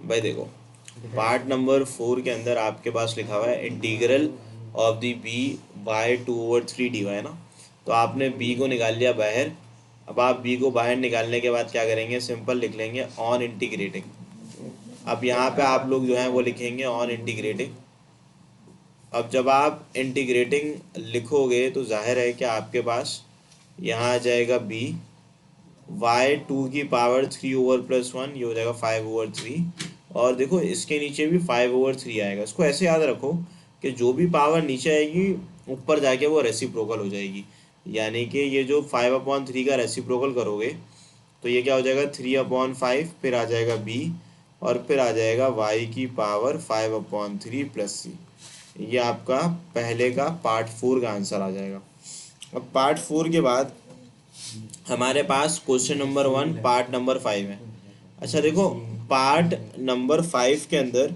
भाई देखो, part number 4 के अंदर आपके पास लिखा हुआ है integral of the b by 2/3 dy है ना। तो आपने बी को निकाल लिया बाहर। अब आप बी को बाहर निकालने के बाद क्या करेंगे, सिंपल लिख लेंगे ऑन इंटीग्रेटिंग। अब यहाँ पे आप लोग जो है वो लिखेंगे ऑन इंटीग्रेटिंग। अब जब आप इंटीग्रेटिंग लिखोगे तो जाहिर है कि आपके पास यहाँ आ जाएगा बी वाई टू की पावर 3/+1, ये हो जाएगा 5/3। और देखो इसके नीचे भी 5/3 आएगा। इसको ऐसे याद रखो कि जो भी पावर नीचे आएगी ऊपर जाके वो रेसिप्रोकल हो जाएगी। यानी कि ये जो 5/3 का रेसिप्रोकल करोगे तो ये क्या हो जाएगा 3/5, फिर आ जाएगा बी और फिर आ जाएगा वाई की पावर 5/3 + c। ये आपका पहले का पार्ट 4 का आंसर आ जाएगा। अब पार्ट 4 के बाद हमारे पास क्वेश्चन नंबर 1 पार्ट नंबर 5 है। अच्छा देखो, पार्ट नंबर 5 के अंदर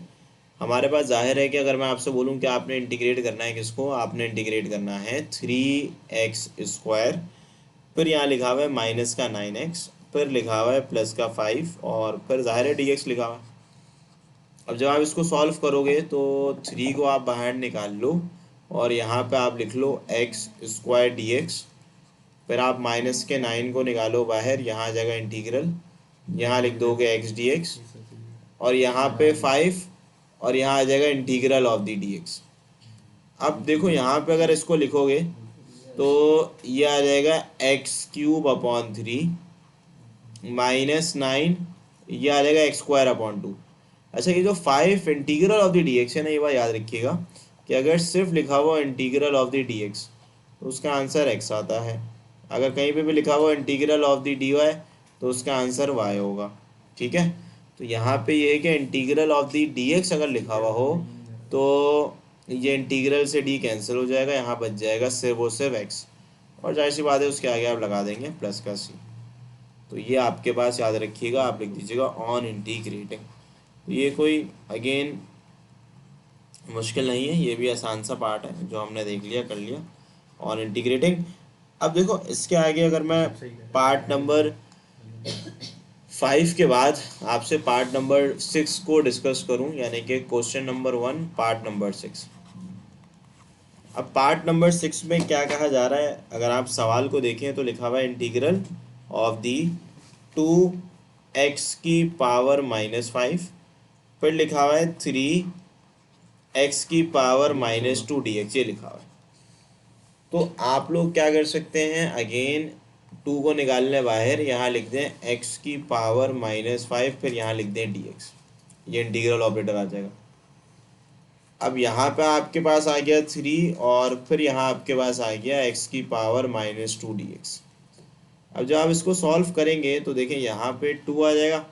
हमारे पास जाहिर है कि अगर मैं आपसे बोलूं कि आपने इंटीग्रेट करना है किसको, आपने इंटीग्रेट करना है 3x², फिर यहाँ लिखा हुआ है माइनस का 9x, फिर लिखा हुआ है प्लस का 5 और फिर जाहिर है dx लिखा हुआ है। अब जब आप इसको सॉल्व करोगे तो 3 को आप बाहर निकाल लो और यहाँ पे आप लिख लो x² dx। फिर आप माइनस के 9 को निकालो बाहर, यहाँ आ जाएगा इंटीग्रल, यहाँ लिख दोगे x dx और यहाँ पे 5 और यहाँ आ जाएगा इंटीग्रल ऑफ द dx। अब देखो यहाँ पे अगर इसको लिखोगे तो ये आ जाएगा x³ / 3 -9, ये आ जाएगा x²/2। अच्छा, ये जो 5 इंटीग्रल ऑफ द dx है ना, ये बात याद रखिएगा कि अगर सिर्फ लिखा हुआ इंटीग्रल ऑफ द dx तो उसका आंसर x आता है। अगर कहीं पे भी लिखा हुआ इंटीग्रल ऑफ द dy तो उसका आंसर y होगा। ठीक है, तो यहाँ पे ये है कि इंटीग्रल ऑफ द dx अगर लिखा हुआ हो तो ये इंटीग्रल से d कैंसिल हो जाएगा, यहाँ बच जाएगा सिर्फ और सिर्फ x। और जाहिर सी बात है उसके आगे आप लगा देंगे प्लस का c। तो ये आपके पास याद रखिएगा, आप लिख दीजिएगा ऑन इंटीग्रेटिंग। तो ये कोई अगेन मुश्किल नहीं है, ये भी आसान सा पार्ट है जो हमने देख लिया, कर लिया ऑन इंटीग्रेटिंग। अब देखो इसके आगे अगर मैं पार्ट नंबर 5 के बाद आपसे पार्ट नंबर 6 को डिस्कस करूं, यानी कि क्वेश्चन नंबर 1 पार्ट नंबर 6। अब पार्ट नंबर 6 में क्या कहा जा रहा है, अगर आप सवाल को देखें तो लिखा हुआ है इंटीग्रल ऑफ दी 2x की पावर -5, फिर लिखा हुआ है 3x की पावर -2 dx, ये लिखा हुआ है। तो आप लोग क्या कर सकते हैं, अगेन 2 को निकालने बाहर, यहाँ लिख दें x की पावर -5, फिर यहाँ लिख दें dx, ये इंटीग्रल ऑपरेटर आ जाएगा। अब यहाँ पे आपके पास आ गया 3 और फिर यहाँ आपके पास आ गया x की पावर -2 dx। अब जब आप इसको सॉल्व करेंगे तो देखिए यहाँ पे 2 आ जाएगा,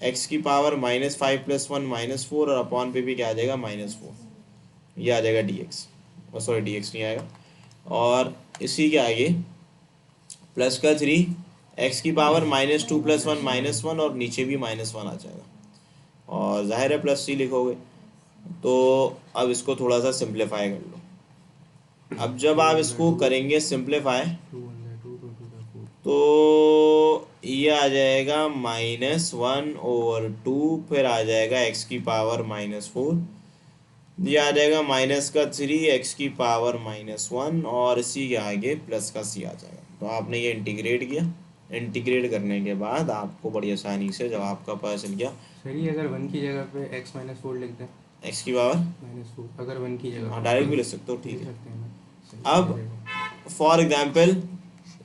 x की पावर -5 + 1 -4 और अपॉन पे भी क्या आ जाएगा -4, ये आ जाएगा dx। और सॉरी dx नहीं आएगा, और इसी के आगे प्लस का 3, x की पावर -2 + 1 -1 और नीचे भी -1 आ जाएगा, और जाहिर है प्लस c लिखोगे। तो अब इसको थोड़ा सा सिंप्लीफाई कर लो। अब जब आप इसको करेंगे सिंप्लीफाई तो ये आ जाएगा -1/2, फिर आ जाएगा x की पावर -4, ये आ जाएगा माइनस का 3 x की पावर -1 और इसी के आगे प्लस का c आ जाएगा। तो आपने ये इंटीग्रेट किया, इंटीग्रेट करने के बाद आपको बड़ी आसानी से जवाब का पता चल गया। सही, अगर 1 की जगह पे x -4 लिख दें, x की पावर -4 अगर 1 की जगह, हाँ डायरेक्ट भी लिख सकते हो, ठीक लिख है। सकते हैं ना। अब फॉर एग्जाम्पल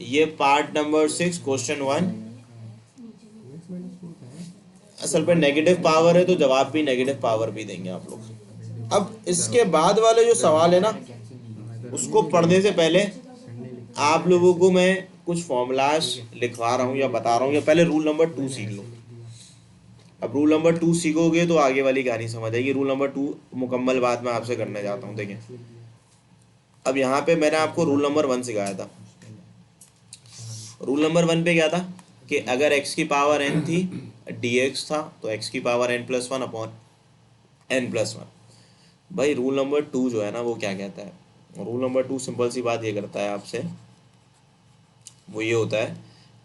ये पार्ट नंबर 6 क्वेश्चन 1, असल पे नेगेटिव पावर है तो जवाब भी नेगेटिव पावर भी देंगे आप लोग। अब इसके बाद वाले जो सवाल है ना, उसको पढ़ने से पहले आप लोगों को मैं कुछ फॉर्मूलाज लिखवा रहा हूँ या बता रहा हूँ, या पहले रूल नंबर 2 सीख लो। अब रूल नंबर 2 सीखोगे तो आगे वाली कहानी समझ आएगी। रूल नंबर 2 मुकम्मल बात मैं आपसे करने जाता हूँ। देखें, अब यहाँ पे मैंने आपको रूल नंबर 1 सिखाया था। रूल नंबर 1 पे क्या था कि अगर x की पावर n थी, dx था, तो x की पावर n+1 अपॉन n+1। भाई रूल नंबर 2 जो है ना वो क्या कहता है, रूल नंबर 2 सिंपल सी बात ये करता है आपसे, वो ये होता है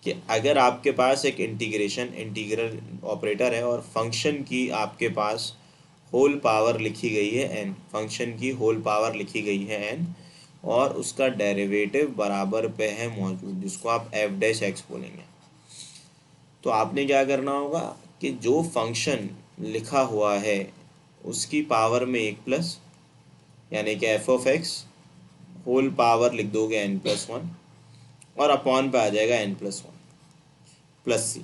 कि अगर आपके पास एक इंटीग्रल ऑपरेटर है और फंक्शन की आपके पास होल पावर लिखी गई है n, फंक्शन की होल पावर लिखी गई है n, और उसका डेरिवेटिव बराबर पे है मौजूद, जिसको आप एफ डैश एक्स बोलेंगे, तो आपने क्या करना होगा कि जो फंक्शन लिखा हुआ है उसकी पावर में एक प्लस, यानी कि f of x whole power लिख दोगे n+1, और अपॉन पे आ जाएगा n+1 प्लस सी,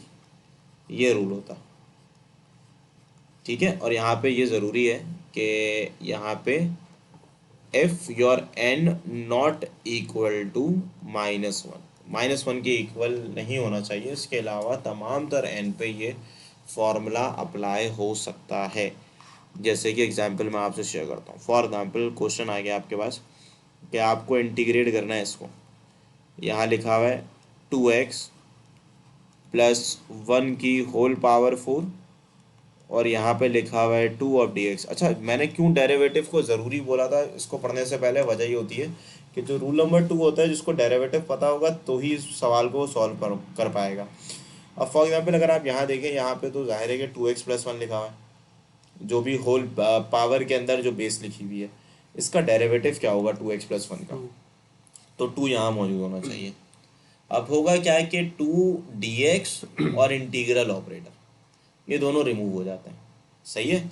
ये रूल होता। ठीक है, और यहाँ पे ये ज़रूरी है कि यहाँ पे if your n not equal to -1 के इक्वल नहीं होना चाहिए, इसके अलावा तमाम तर n पे ये फॉर्मूला अप्लाई हो सकता है। जैसे कि एग्जांपल मैं आपसे शेयर करता हूँ। फॉर एग्जांपल क्वेश्चन आ गया आपके पास कि आपको इंटीग्रेट करना है इसको, यहाँ लिखा हुआ है 2x प्लस 1 की होल पावर 4, और यहाँ पे लिखा हुआ है 2 ऑफ dx। अच्छा, मैंने क्यों डेरिवेटिव को ज़रूरी बोला था इसको पढ़ने से पहले, वजह ये होती है कि जो रूल नंबर 2 होता है, जिसको डेरिवेटिव पता होगा तो ही इस सवाल को सॉल्व कर पाएगा। अब फॉर एग्जांपल अगर आप यहाँ देखें, यहाँ पे तो जाहिर है कि 2x+1 लिखा हुआ है, जो भी होल पावर के अंदर जो बेस लिखी हुई है, इसका डेरिवेटिव क्या होगा 2x+1 का, तो 2 यहाँ मौजूद होना चाहिए। अब होगा क्या है कि 2 dx और इंटीग्रल ऑपरेटर ये दोनों रिमूव हो जाते हैं, सही है।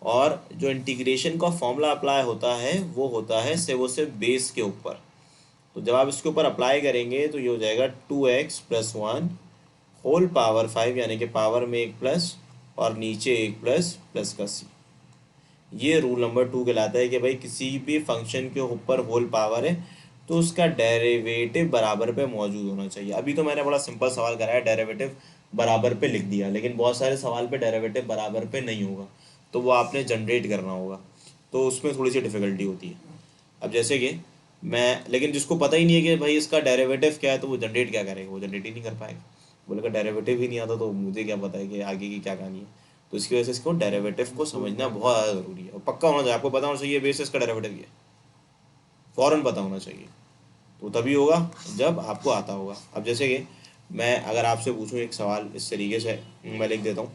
और जो इंटीग्रेशन का फॉर्मूला अप्लाई होता है वो होता है वो सिर्फ बेस के ऊपर, तो जब आप इसके ऊपर अप्लाई करेंगे तो ये हो जाएगा 2x+1 होल पावर 5, यानी कि पावर में एक प्लस और नीचे एक प्लस, प्लस का सी। ये रूल नंबर 2 कहलाता है कि भाई किसी भी फंक्शन के ऊपर होल पावर है तो उसका डेरिवेटिव बराबर पे मौजूद होना चाहिए। अभी तो मैंने बड़ा सिंपल सवाल कराया, डेरिवेटिव बराबर पे लिख दिया, लेकिन बहुत सारे सवाल पे डेरिवेटिव बराबर पे नहीं होगा, तो वो आपने जनरेट करना होगा, तो उसमें थोड़ी सी डिफ़िकल्टी होती है। अब जैसे कि मैं, लेकिन जिसको पता ही नहीं है कि भाई इसका डेरिवेटिव क्या है, तो वो जनरेट क्या करेगा, वो जनरेट ही नहीं कर पाएगा। बोलेगा डेरिवेटिव ही नहीं आता तो मुझे क्या पता है कि आगे की क्या कहानी है। तो इसकी वजह से इसको डेरिवेटिव को समझना बहुत ज़्यादा ज़रूरी है, और पक्का होना चाहिए, आपको पता होना चाहिए बेसिस का डेरिवेटिव ये फ़ौरन पता होना चाहिए, तो तभी होगा जब आपको आता होगा। अब जैसे कि मैं अगर आपसे पूछूं एक सवाल इस तरीके से, मैं लिख देता हूँ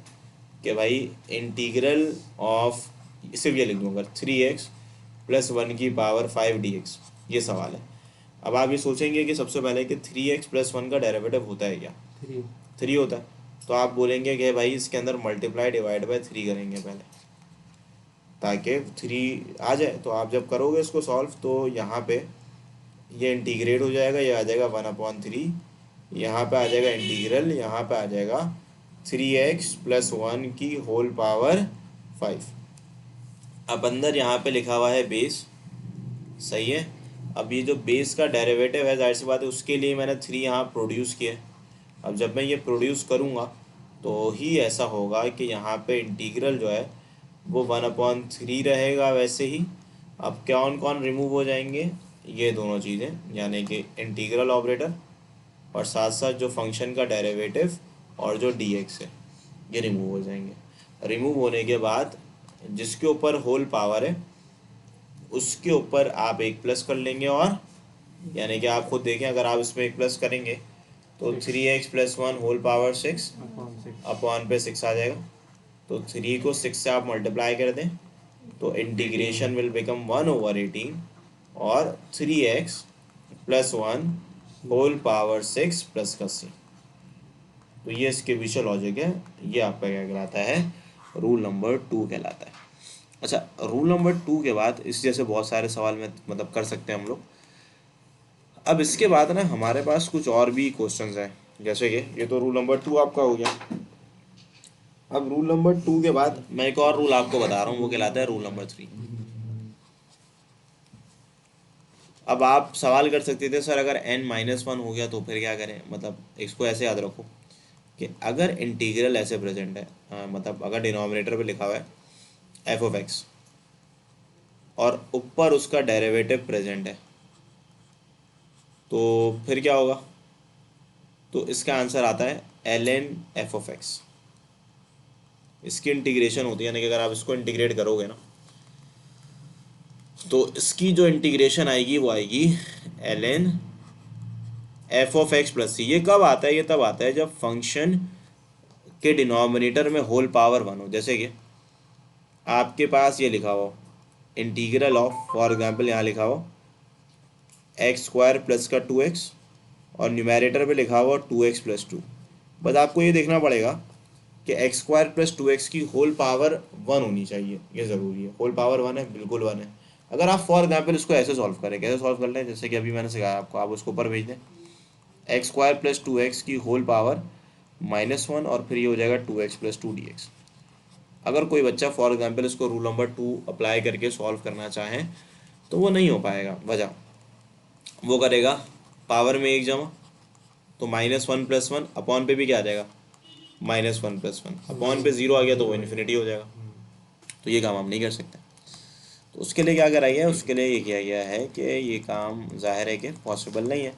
कि भाई इंटीग्रल ऑफ, सिर्फ ये लिख दूँगा 3x+1 की पावर 5 dx, ये सवाल है। अब आप ये सोचेंगे कि सबसे पहले कि 3x+1 का डेरिवेटिव होता है क्या, 3 होता है, तो आप बोलेंगे कि भाई इसके अंदर मल्टीप्लाई डिवाइड बाय 3 करेंगे पहले, ताकि 3 आ जाए। तो आप जब करोगे इसको सॉल्व तो यहाँ पे ये इंटीग्रेट हो जाएगा, ये आ जाएगा 1/3, यहाँ पे आ जाएगा इंटीग्रल, यहाँ पे आ जाएगा 3x+1 की होल पावर 5। अब अंदर यहाँ पे लिखा हुआ है बेस, सही है। अब ये जो बेस का डेरिवेटिव है, जाहिर सी बात है उसके लिए मैंने 3 यहाँ प्रोड्यूस किया। अब जब मैं ये प्रोड्यूस करूँगा तो ही ऐसा होगा कि यहाँ पे इंटीग्रल जो है वो 1/3 रहेगा वैसे ही। अब कौन कौन रिमूव हो जाएंगे, ये दोनों चीज़ें, यानी कि इंटीग्रल ऑपरेटर और साथ साथ जो फंक्शन का डेरिवेटिव और जो dx है, ये रिमूव हो जाएंगे। रिमूव होने के बाद जिसके ऊपर होल पावर है उसके ऊपर आप एक प्लस कर लेंगे, और यानी कि आप खुद देखें, अगर आप इसमें एक प्लस करेंगे तो 3x+1 होल पावर 6 अपॉन पे 6 आ जाएगा। तो 3 को 6 से आप मल्टीप्लाई कर दें तो इंटीग्रेशन विल बिकम 1/18 और 3x+1 होल पावर 6 प्लस का सी। तो ये इसके पीछे लॉजिक है, ये आपका क्या कहलाता है, रूल नंबर 2 कहलाता है। अच्छा, रूल नंबर 2 के बाद इस जैसे बहुत सारे सवाल में मतलब कर सकते हैं हम लोग। अब इसके बाद ना हमारे पास कुछ और भी क्वेश्चंस हैं, जैसे कि ये तो रूल नंबर 2 आपका हो गया। अब रूल नंबर 2 के बाद मैं एक और रूल आपको बता रहा हूँ, वो कहलाता है रूल नंबर 3। अब आप सवाल कर सकते थे सर अगर n-1 हो गया तो फिर क्या करें, मतलब इसको ऐसे याद रखो कि अगर इंटीग्रल ऐसे प्रेजेंट है, मतलब अगर डिनोमिनेटर पे लिखा हुआ है एफ ऑफ एक्स और ऊपर उसका डेरिवेटिव प्रेजेंट है, तो फिर क्या होगा, तो इसका आंसर आता है ln एफ ऑफ एक्स। इसकी इंटीग्रेशन होती है, यानी कि अगर आप इसको इंटीग्रेट करोगे ना तो इसकी जो इंटीग्रेशन आएगी वो आएगी ln f of x plus c. ये कब आता है? ये तब आता है जब फंक्शन के डिनोमिनेटर में होल पावर वन हो। जैसे कि आपके पास ये लिखा हो इंटीग्रल ऑफ, फॉर एग्जांपल यहाँ लिखा हो एक्स स्क्वायर प्लस का 2x और न्यूमैरेटर पे लिखा हुआ 2x प्लस 2। बस आपको ये देखना पड़ेगा कि एक्स स्क्वायर प्लस 2x की होल पावर वन होनी चाहिए, ये ज़रूरी है। होल पावर वन है, बिल्कुल वन है। अगर आप फॉर एग्जांपल इसको ऐसे सॉल्व करें, कैसे सॉल्व कर लें, जैसे कि अभी मैंने सिखाया आपको, आप उसको ऊपर भेज दें एक्स स्क्वायर प्लस 2x की होल पावर -1 और फिर ये हो जाएगा 2x प्लस 2 dx। अगर कोई बच्चा फॉर एग्जांपल इसको रूल नंबर 2 अप्लाई करके सॉल्व करना चाहें तो वो नहीं हो पाएगा। वजह वो करेगा पावर में एक जमा, तो -1 प्लस 1 अपॉन पे भी क्या आ जाएगा -1 प्लस 1, अपॉन पे 0 आ गया तो वो इन्फिनिटी हो जाएगा। तो ये काम हम नहीं कर सकते। तो उसके लिए क्या करा गया है? उसके लिए ये किया गया है कि ये काम जाहिर है कि पॉसिबल नहीं है।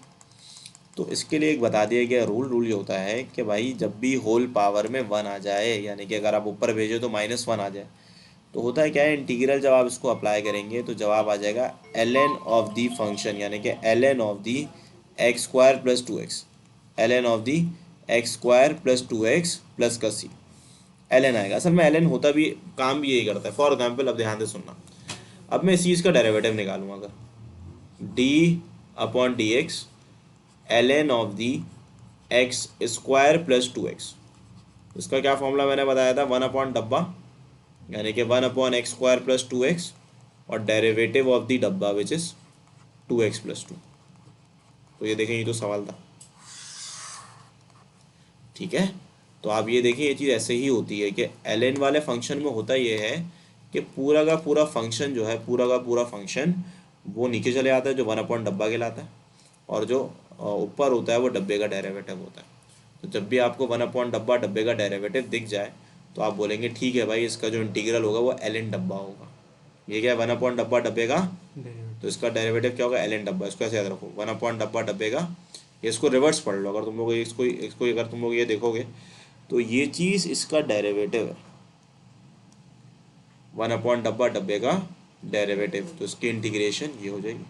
तो इसके लिए एक बता दिया गया रूल ये होता है कि भाई जब भी होल पावर में वन आ जाए, यानी कि अगर आप ऊपर भेजो तो -1 आ जाए, तो होता है क्या है, इंटीग्रल जब आप इसको अप्लाई करेंगे तो जवाब आ जाएगा ln ऑफ दी फंक्शन, यानी कि ln of the x square plus 2x, ln of the x square plus 2x plus का सी। ln आएगा। असल में ln होता भी, काम भी यही करता है। फॉर एग्जाम्पल अब ध्यान से सुनना, अब मैं इस चीज़ का डेरिवेटिव निकालूंगा, अगर d upon D x ln of the x square plus 2x, इसका क्या फॉर्मूला मैंने बताया था, 1 अपॉन डब्बा, यानी कि 1 upon x square plus 2x और डेरिवेटिव ऑफ द डब्बा विच इज़ 2x प्लस 2। तो ये देखें, ये तो सवाल था, ठीक है। तो आप ये देखें, ये चीज़ ऐसे ही होती है कि ln वाले फंक्शन में होता ये है कि पूरा का पूरा फंक्शन जो है, पूरा का पूरा फंक्शन वो नीचे चले आता है, जो 1 अपॉन डब्बा कहलाता है, और जो ऊपर होता है वो डब्बे का डेरिवेटिव होता है। तो जब भी आपको 1 अपॉन डब्बा डब्बे का डेरिवेटिव दिख जाए तो आप बोलेंगे ठीक है भाई, इसका जो इंटीग्रल होगा वो ln डब्बा होगा। ये क्या है, 1 अपॉन डब्बा डब्बे का, तो इसका डेरिवेटिव क्या होगा, ln डब्बा। इसको ऐसे याद रखो, 1 अपॉन डब्बा डब्बे का। ये इसको रिवर्स पढ़ लो, अगर तुम लोग इसको इसको अगर तुम लोग ये देखोगे तो ये चीज़ इसका डेरिवेटिव है, 1 अपॉन डब्बा डब्बे का डेरिवेटिव, तो इसकी इंटीग्रेशन ये हो जाएगी,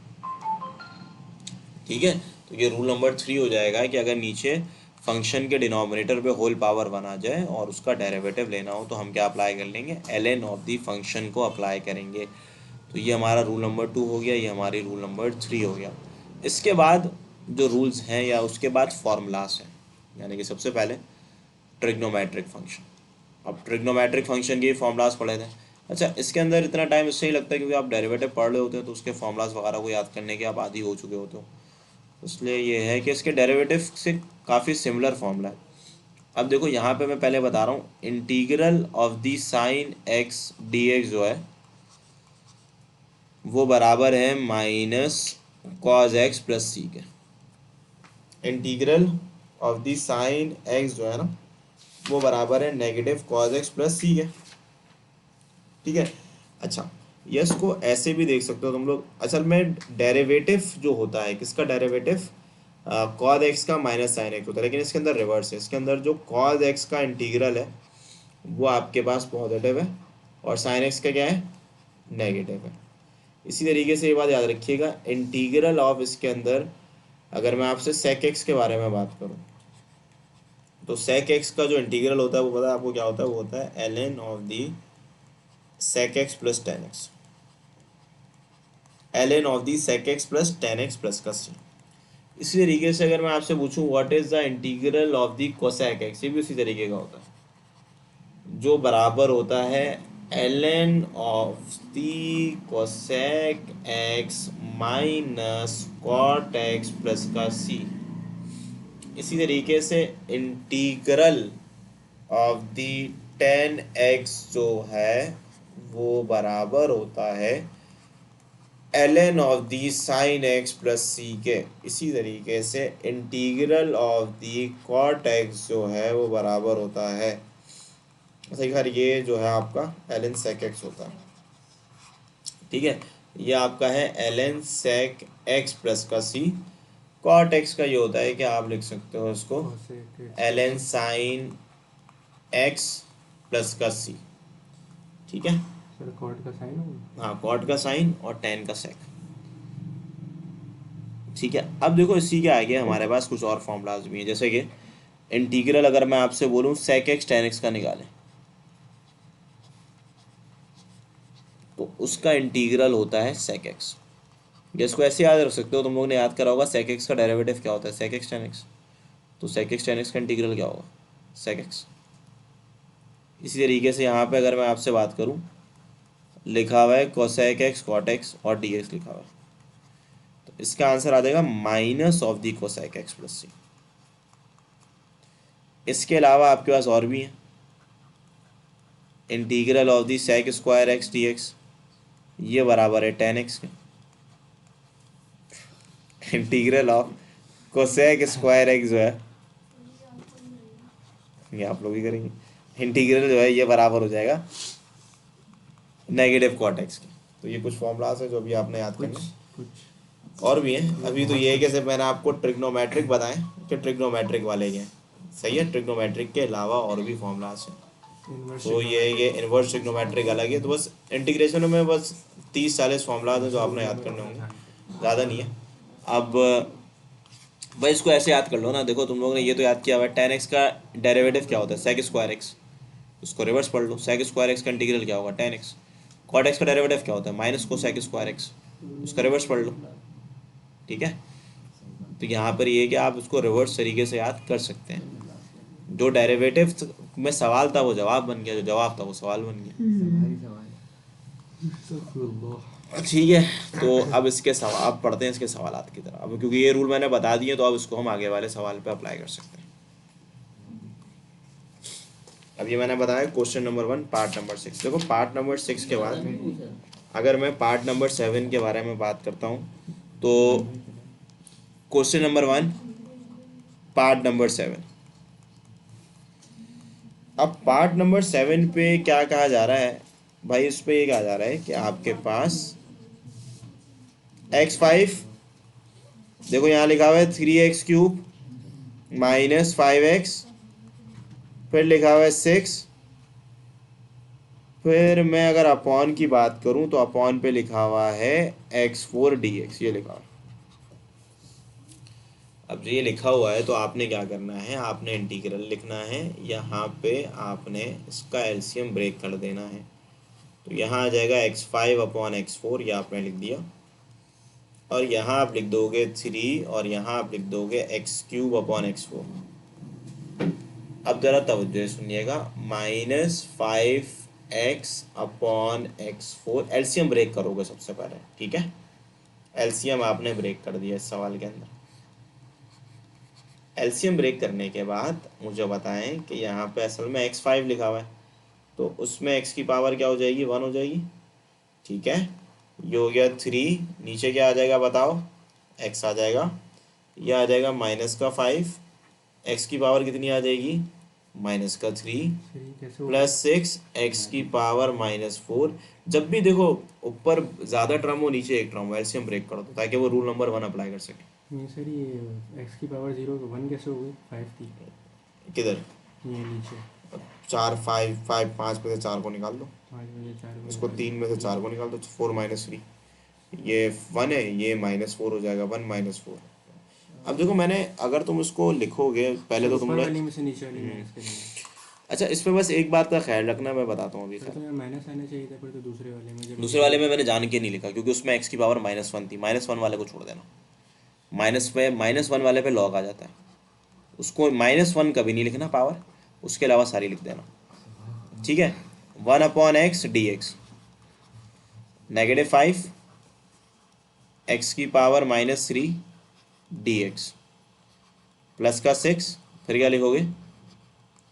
ठीक है। तो ये रूल नंबर 3 हो जाएगा कि अगर नीचे फंक्शन के डिनोमिनेटर पे होल पावर वन आ जाए और उसका डेरिवेटिव लेना हो तो हम क्या अप्लाई कर लेंगे, ln ऑफ दी फंक्शन को अप्लाई करेंगे। तो ये हमारा रूल नंबर 2 हो गया, ये हमारी रूल नंबर 3 हो गया। इसके बाद जो रूल्स हैं या उसके बाद फार्मूलास हैं, यानी कि सबसे पहले ट्रिग्नोमेट्रिक फंक्शन। अब ट्रिग्नोमेट्रिक फंक्शन के फार्मूलास पढ़े थे। अच्छा, इसके अंदर इतना टाइम इससे ही लगता है क्योंकि आप डेरिवेटिव पढ़ रहे होते हैं, तो उसके फार्मूलास वगैरह को याद करने के आप आदी हो चुके होते हो। इसलिए ये है कि इसके डेरिवेटिव से काफ़ी सिमिलर फार्मूला है। अब देखो यहाँ पे मैं पहले बता रहा हूँ, integral of the sine x D x जो है वो बराबर है minus cos x plus C के। Integral of the sine x जो है ना वो बराबर है negative cos x plus C के, ठीक है। अच्छा, यस को ऐसे भी देख सकते हो तुम लोग। असल में डेरिवेटिव जो होता है, किसका डेरिवेटिव, कॉज एक्स का माइनस साइन एक्स होता है, लेकिन इसके अंदर रिवर्स है। इसके अंदर जो कॉज एक्स का इंटीग्रल है वो आपके पास पॉजिटिव है और साइन एक्स का क्या है, नेगेटिव है। इसी तरीके से ये बात याद रखिएगा, इंटीग्रल ऑफ इसके अंदर अगर मैं आपसे सेक एक्स के बारे में बात करूं तो सेक एक्स का जो इंटीग्रल होता है वो पता है आपको क्या होता है, वो होता है ln of the sec x plus ten x, ln of the sec x plus ten x plus का सी। इसी तरीके से अगर मैं आपसे पूछूं what is the integral of the cosec x, ये भी उसी तरीके का होता है, जो बराबर होता है ln of the cosec x minus cot x plus का सी। इसी तरीके से integral of the tan x जो है वो बराबर होता है ln of the sine x plus C के। इसी तरीके से integral of the cot x जो है वो बराबर होता है, सही खैर ये जो है आपका ln सेक एक्स होता है, ठीक है। ये आपका है ln सेक एक्स प्लस का सी। कॉट एक्स का ये होता है कि आप लिख सकते हो इसको ln साइन एक्स प्लस का सी, ठीक है। सर कॉट का साइन होगा। हाँ, कॉट का साइन और टेन का सेक, ठीक है, अब देखो इसी के आगे हमारे पास कुछ और फॉर्मूलाज भी हैं, जैसे कि इंटीग्रल अगर मैं आपसे बोलूँ sec x tan x का निकालें, तो उसका इंटीग्रल होता है sec x। इसको ऐसे याद रख सकते हो, तुम लोगों ने याद करा होगा sec x का डेरिवेटिव क्या होता है, sec x tan x। तो sec x tan x का इंटीग्रल क्या होगा, sec x। इसी तरीके से यहाँ पे अगर मैं आपसे बात करूँ, लिखा हुआ है cosec x cot x और dx लिखा हुआ है, तो इसका आंसर आ जाएगा minus of the cosec x plus c. इसके अलावा आपके पास और भी है, integral of the sec square x dx, ये बराबर है tan x के। Integral of cosec square x जो है, ये आप लोग ही करेंगे, इंटीग्रल जो है ये बराबर हो जाएगा नेगेटिव cot x के। तो ये कुछ फॉर्मूलाज है जो भी आपने याद करना है, कुछ और भी हैं। अभी तो ये है कि सिर्फ मैंने आपको ट्रिग्नोमेट्रिक बताएं कि ट्रिग्नोमेट्रिक वाले के हैं, सही है। ट्रिग्नोमेट्रिक के अलावा और भी फॉर्मूलाज हैं, इनवर्स तो ये इन्वर्स ट्रिग्नोमेट्रिक अलग है। तो बस इंटीग्रेशन में बस 30-40 फॉर्मूलाज हैं जो आपने याद करने होंगे, ज़्यादा नहीं है। अब भाई इसको ऐसे याद कर लो ना, देखो तुम लोगों ने ये तो याद किया हुआ है tan x का डेरिवेटिव क्या होता है, sec स्क्वायर x। उसको रिवर्स पढ़ लो, sec स्क्वायर x का इंटीग्रल क्या होगा, tan x। cot x का डेरिवेटिव क्या होता है, माइनस cosec स्क्वायर x। उसका रिवर्स पढ़ लो, ठीक है। तो यहाँ पर ये है कि आप उसको रिवर्स तरीके से याद कर सकते हैं। जो डेरिवेटिव में सवाल था वो जवाब बन गया, जो जवाब था वो सवाल बन गया। ठीक है, तो अब इसके सवाल अब पढ़ते हैं इसके सवालात की तरफ। अब क्योंकि ये रूल मैंने बता दिए तो अब इसको हम आगे वाले सवाल पे अप्लाई कर सकते हैं। अब ये मैंने बताया क्वेश्चन नंबर 1 पार्ट नंबर 6। देखो पार्ट नंबर 6 के बाद अगर मैं पार्ट नंबर 7 के बारे में बात करता हूँ, तो क्वेश्चन नंबर 1 पार्ट नंबर 7। अब पार्ट नंबर 7 पे क्या कहा जा रहा है भाई, इस पे ये कहा जा रहा है कि आपके पास x5, देखो यहाँ लिखा हुआ है 3x³ माइनस 5x, फिर लिखा हुआ है 6, फिर मैं अगर अपॉन की बात करूं तो अपॉन पे लिखा हुआ है x4 dx, ये लिखा हुआ है। अब ये लिखा हुआ है तो आपने क्या करना है, आपने इंटीग्रल लिखना है, यहाँ पे आपने इसका एलसीएम ब्रेक कर देना है। तो यहाँ आ जाएगा x5/x4, ये आपने लिख दिया, और यहाँ आप लिख दोगे 3 और यहाँ आप लिख दोगे x³ x4। अब ज़रा तवज्जो सुनिएगा, -5x/x4 एलसीएम ब्रेक करोगे सबसे पहले, ठीक है। एलसीएम आपने ब्रेक कर दिया इस सवाल के अंदर। एलसीएम ब्रेक करने के बाद मुझे बताएं कि यहाँ पे असल में x5 लिखा हुआ है, तो उसमें x की पावर क्या हो जाएगी, 1 हो जाएगी, ठीक है। ये हो गया 3, नीचे क्या आ जाएगा बताओ, x आ जाएगा, ये आ जाएगा -5, x की पावर कितनी आ जाएगी, -3 प्लस 6, x की पावर -4। जब भी देखो ऊपर ज़्यादा टर्म हो नीचे एक टर्म हो, एलसीएम ब्रेक कर दो ताकि वो रूल नंबर 1 अप्लाई कर सके। ये सर ये x की पावर 0 1 कैसे हो गई, 5 थी किधर, ये नीचे 4 5 5 में से 4 को निकाल दो, 5 में से 4 इसको 3 में से 4 को निकाल दो, 4 - 3, ये 1 है, ये -4 हो जाएगा, 1 - 4। अब देखो मैंने, अगर तुम इसको लिखोगे पहले तो तुमने, वाली में से नीचे वाली माइनस करेंगे। अच्छा इस पे बस एक बात का ख्याल रखना, मैं बताता हूँ अभी। फिर तो यार माइनस आना चाहिए था, फिर तो दूसरे वाले में जब दूसरे वाले में मैंने जान के नहीं लिखा क्योंकि उसमें x की पावर -1 थी, -1 वाले को छोड़ देना, -1 वाले पे लॉग आ जाता है, उसको -1 कभी नहीं लिखना पावर, उसके अलावा सारी लिख देना, ठीक है। 1/x dx, -5 x की पावर -3 dx, प्लस का 6, फिर क्या लिखोगे,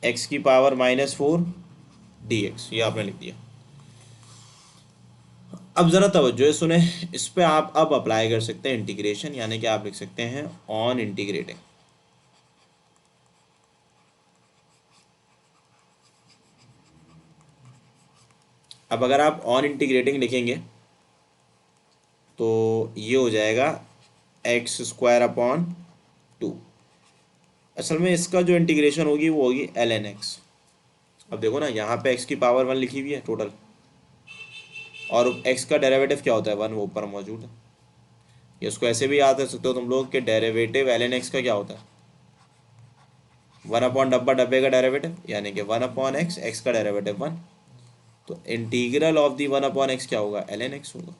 x की पावर -4 dx, ये आपने लिख दिया। अब ज़रा तवज्जो सुने, इस पे आप अब अप्लाई कर सकते हैं इंटीग्रेशन, यानी कि आप लिख सकते हैं ऑन इंटीग्रेटिंग। अब अगर आप ऑन इंटीग्रेटिंग लिखेंगे तो ये हो जाएगा x²/2। असल में इसका जो इंटीग्रेशन होगी वो होगी ln x। अब देखो ना यहाँ पे x की पावर 1 लिखी हुई है टोटल, और x का डेरिवेटिव क्या होता है 1, वो ऊपर मौजूद है। ये उसको ऐसे भी याद कर सकते हो तुम लोग कि डेरिवेटिव ln x का क्या होता है, 1 अपॉन डब्बा डब्बे का डेरिवेटिव, यानी कि 1 अपॉन एक्स, एक्स का डेरिवेटिव 1। तो integral of the 1 upon x क्या होगा, ln x होगा।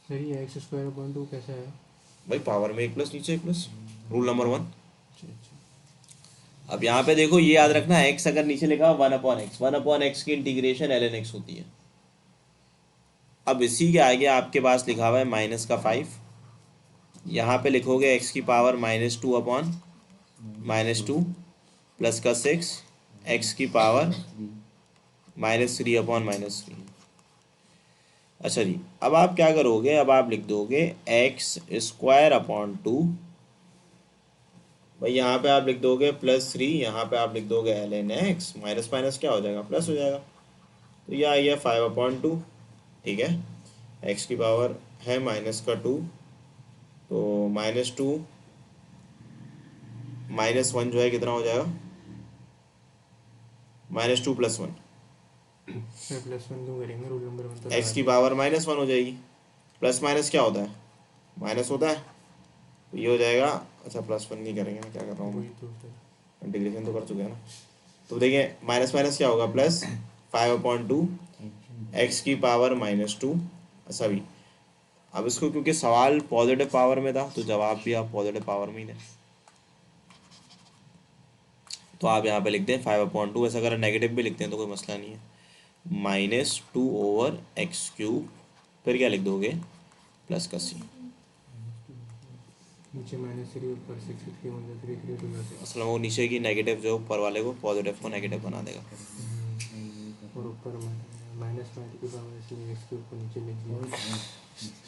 सर ये एक्स स्क्वायर अपॉन 2 कैसे आया? भाई पावर में एक प्लस नीचे एक प्लस, रूल नंबर 1। अच्छा अच्छा। अब यहाँ पे देखो ये याद रखना, x अगर नीचे लिखा 1 अपॉन एक्स की इंटीग्रेशन ln x होती है। अब इसी के आगे आपके पास लिखा हुआ है -5, यहाँ पे लिखोगे x की पावर -2 अपॉन -2 प्लस का 6, x की पावर -3 अपॉन -3। अच्छा जी, अब आप क्या करोगे, अब आप लिख दोगे एक्स स्क्वायर अपॉन 2, भाई यहाँ पे आप लिख दोगे +3, यहाँ पे आप लिख दोगे ln x, माइनस माइनस क्या हो जाएगा, प्लस हो जाएगा। तो यह आई है 5/2, ठीक है। x की पावर है -2, तो -2 -1 जो है कितना हो जाएगा, -2 + 1, सर +1 क्यों करेंगे, रूल नंबर 1 तो x लगा की दिया। पावर -1 हो जाएगी। प्लस माइनस क्या होता है, माइनस होता है, तो ये हो जाएगा। अच्छा +1 नहीं करेंगे, मैं क्या कर रहा हूँ, वही तो सर। इंटीग्रेशन तो कर चुके हैं ना। तो देखिए माइनस माइनस क्या होगा, प्लस 5/2, एक्स की पावर -2। अच्छा भी, अब इसको क्योंकि सवाल पॉजिटिव पावर में था तो जवाब भी आप पॉजिटिव पावर में ही दें, तो आप यहाँ पे लिखते हैं 5/2। वैसे अगर नेगेटिव भी लिखते हैं तो कोई मसला नहीं है, -2/x³, फिर क्या लिख दोगे, प्लस का c। नीचे -3 ऊपर 6 3 1 3 3 2 6। असल में वो नीचे की नेगेटिव जो ऊपर वाले को पॉजिटिव को नेगेटिव बना देगा। और ऊपर -5 की पावर इसलिए x के ऊपर नीचे लिख दिया।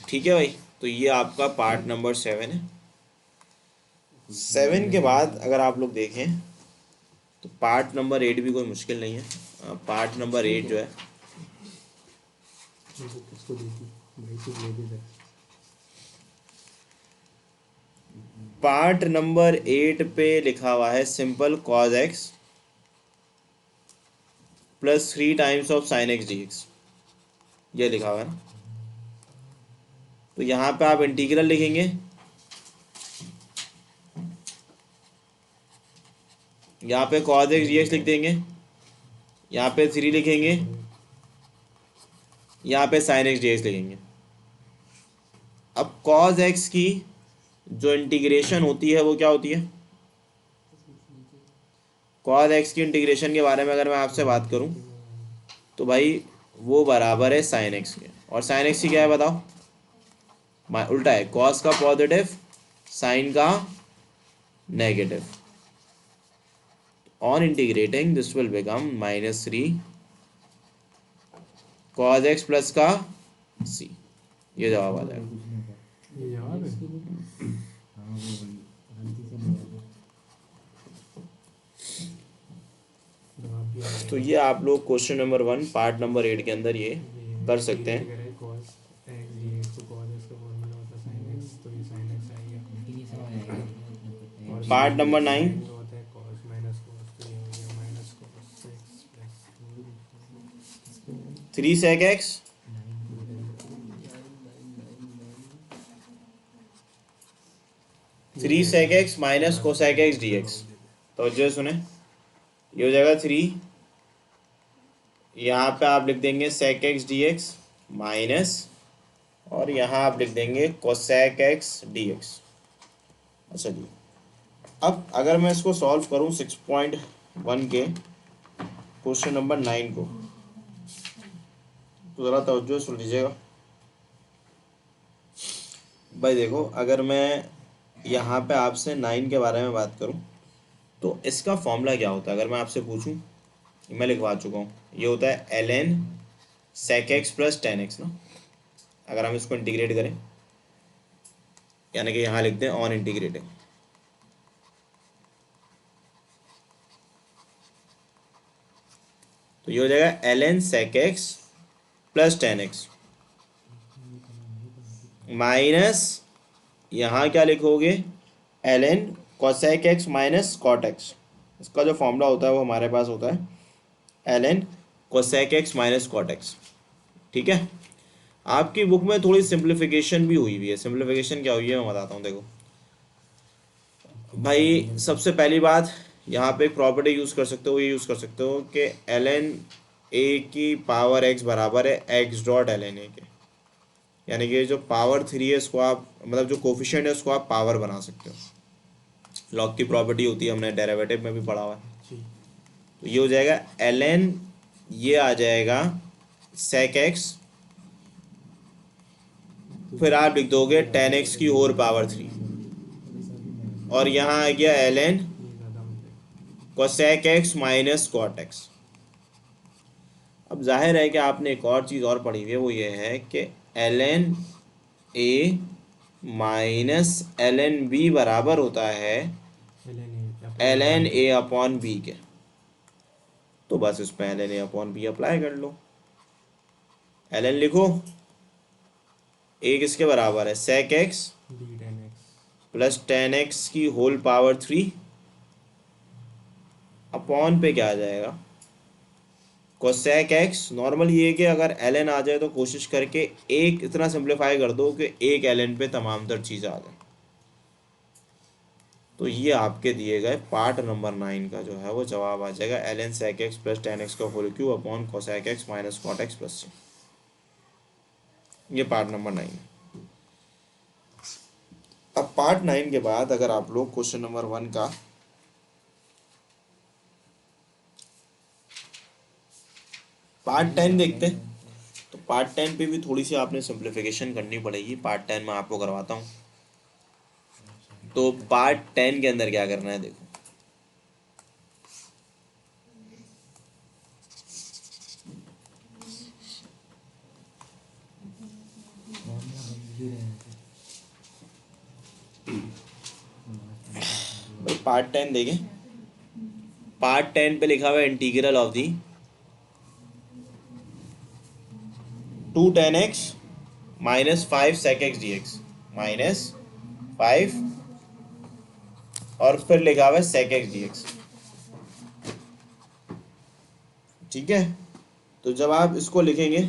ठीक है भाई, तो ये आपका पार्ट नंबर 7 है। 7 के बाद अगर आप लोग देखें तो पार्ट नंबर 8 भी कोई मुश्किल नहीं है। पार्ट नंबर 8 जो है, किसको दी थी भाई, कुछ ले दे सर। पार्ट नंबर 8 पे लिखा हुआ है simple cos x + 3 times of sin x dx, ये लिखा हुआ है ना। तो यहाँ पे आप इंटीग्रल लिखेंगे, यहाँ पे cos x dx लिख देंगे, यहाँ पे 3 लिखेंगे, यहाँ पे sin x dx लिखेंगे। अब cos x की जो इंटीग्रेशन होती है वो क्या होती है, cos x की इंटीग्रेशन के बारे में अगर मैं आपसे बात करूं तो भाई वो बराबर है sin x के, और sin x की क्या है बताओ, उल्टा है, cos का पॉजिटिव, sin का negative. On integrating this will become -3 cos x plus का c, ये जवाब आ जाएगा। ये जवाब है। जवाब भी आ गया। तो ये आप लोग क्वेश्चन नंबर 1 पार्ट नंबर 8 के अंदर ये कर सकते हैं। cos x dx को cos x का फॉर्मूला होता है sin x, तो ये sin x आ गया। और पार्ट नंबर 9, sin का होता है cos minus cos, तो ये हो गया -cos x plus 3 sec x 3 sec x minus cosec x dx। तो जो सुने, ये हो जाएगा 3, यहाँ पे आप लिख देंगे sec x dx माइनस, और यहाँ आप लिख देंगे cosec x dx। अच्छा जी, अब अगर मैं इसको सॉल्व करूँ 6.1 के क्वेश्चन नंबर 9 को, तो ज़रा तवज्जो सुन लीजिएगा भाई। देखो अगर मैं यहाँ पे आपसे 9 के बारे में बात करूँ तो इसका फॉर्मूला क्या होता है, अगर मैं आपसे पूछूं, मैं लिखवा चुका हूँ, ये होता है ln sec x plus tan x ना। अगर हम इसको इंटीग्रेट करें, यानी कि यहाँ लिख दें ऑन इंटीग्रेटिंग, तो ये हो जाएगा ln sec x plus tan x minus, यहाँ क्या लिखोगे, ln cosec x minus cot x। इसका जो फॉर्मूला होता है वो हमारे पास होता है ln cosec x minus cot x, ठीक है। आपकी बुक में थोड़ी सिंप्लीफिकेशन भी हुई हुई है। सिंप्लीफिकेशन क्या हुई है मैं बताता हूँ, देखो भाई। सबसे पहली बात, यहाँ पे एक प्रॉपर्टी यूज़ कर सकते हो, ये यूज़ कर सकते हो कि ln a की पावर x बराबर है x डॉट ln a के, यानी कि जो पावर 3 है इसको आप, मतलब जो कोफिशिएंट है उसको आप पावर बना सकते हो। लॉग की प्रॉपर्टी होती है, हमने डेरिवेटिव में भी पढ़ा हुआ है। जी। तो ये हो जाएगा ln, ये आ जाएगा sec x, फिर आप लिख दोगे tan x की होल पावर 3, और यहाँ आ गया ln ये ज़्यादा मतलब cosec x minus cot x। अब जाहिर है कि आपने एक और चीज़ और पढ़ी हुई है, वो ये है कि ln a minus ln b बराबर होता है ln a अपॉन b के। तो बस इस पर ln a upon b apply कर लो। ln लिखो, a किसके बराबर है sec x बी tan x plus tan x की होल पावर 3 अपॉन पे क्या आ जाएगा कोसेक एक्स। नॉर्मल ये है कि अगर ln आ जाए तो कोशिश करके एक इतना सिंप्लीफाई कर दो कि एक ln पे तमाम तर चीज़ आ जाए। तो ये आपके दिए गए पार्ट नंबर 9 का जो है वो जवाब आ जाएगा ln sec x plus tan x का whole cube upon cosec x minus cot x plus c। ये पार्ट नंबर 9 है। अब पार्ट 9 के बाद अगर आप लोग क्वेश्चन नंबर 1 का पार्ट 10 देखते हैं, तो पार्ट 10 पे भी थोड़ी सी आपने सिंप्लीफिकेशन करनी पड़ेगी। पार्ट 10 में आपको करवाता हूँ। तो पार्ट 10 के अंदर क्या करना है, देखो पार्ट 10 देखें। पार्ट 10 पे लिखा हुआ है integral of the 2 tan x minus 5 sec x dx minus 5, और फिर लिखा हुआ है sec x dx। ठीक है, तो जब आप इसको लिखेंगे